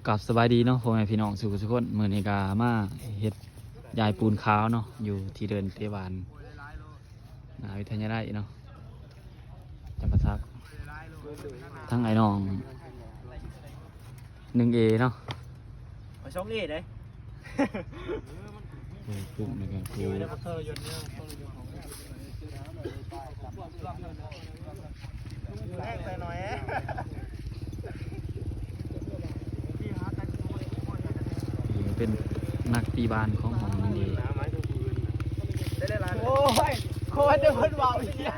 กลับสบายดีเนาะพ่อแม่พี่น้องสุขทุกคนมื้อนี้ก็มาเฮ็ดยายปูนขาวเนาะอยู่ที่เดินเตวานมหาวิทยาลัยเนาะจำปาสักทั้งไอ้น้อง 1A เนาะไปช่องเอเด้ปลูกในการปลูกแรงไปหน่อยเป็นนักตีบานของของ1Aโอ้ยโคตรจะเพิ่นเบาเชียร์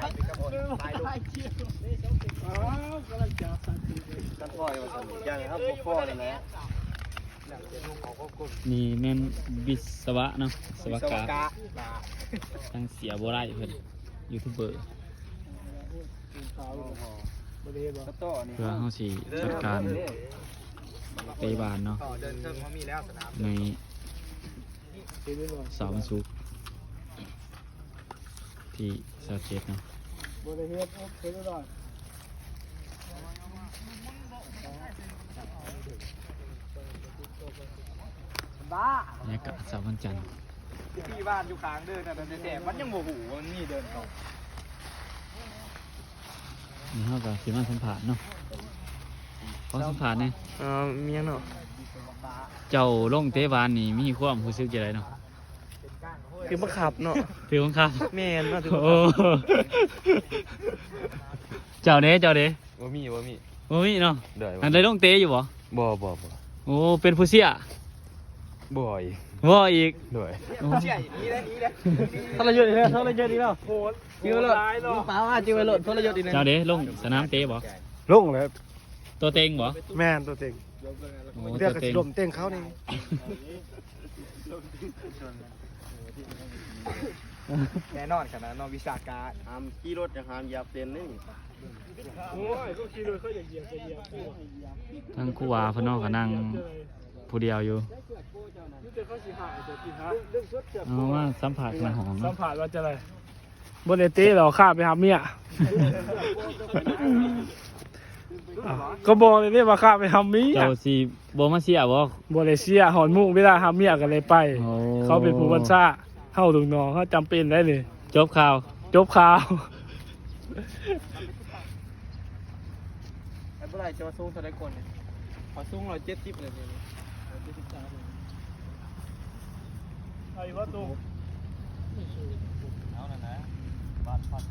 ตายเชียร์กำลังจับกันพ่อยว่าสั่นอย่างครับพ่อเลยนะนี่แม่นวิศวะเนาะวิศวกะทางเสียบ่ได้เพิ่นยูทูบเบอร์เพื่อเฮาสิจัดการเตะบานเนาะในเสาร์วันศุกร์ที่สาเจ็ดเนาะบรรยากาศเสาร์วันจันทร์ที่บ้านอยู่ข้างเดินแต่มันยังโมโหมันนี่เดินต่อนี่เขาก็สิมาสัมผัสเนาะขอสัมผัสเนี่ยเมียเนาะเจ้าลงเตะบานนี่มีความรู้สึกยังไงเนาะคือบังคับเนาะถือบังคับแม่นเนาะถือโอ้เจ้าเด้บ่มีเนาะอันใดลงเตะอยู่บ่โอ้เป็นผู้เสียบ่อยอีกด้วยเสียนี่แหละทรยศอีกแล้วโหดจิ้วรถป้าว่าจิ้วรถทรยศอีกแล้วเจ้าเด้ลงสนามเตะบ่ลงเลยตัวเต็งบ่แม่นตัวเต็งเรียกกระดมเต็งเขานี่แน่นอนขนาดนอนวิชาการห้ามขี่รถจะห้ามเหยียบเต็นนี่โอ้ยก็ขี่รถเขาอย่าเหยียบทั้งครูวาพนอกก็นั่งผู้เดียวอยู่เอาว่าสัมผัสมาหอมสัมผัสว่าจะอะไรบนเอตี้เราข้าไปหาเมียก็บอกเลยนี่ว่าข้าไปหาเมียเจ้าสีโบมาเซียบอกบเลเซียหอนมุ่งเวลาหาเมียกันเลยไปเขาเป็นผู้บัญชาเข้าถึงน้องเขาจำเป็นได้เลยจบข่าวไอ้เมื่อไรจะมาสู้เท่าไรคนเนี่ยขอสู้170เลยไอ้วัตถุเอานะบ้านพัด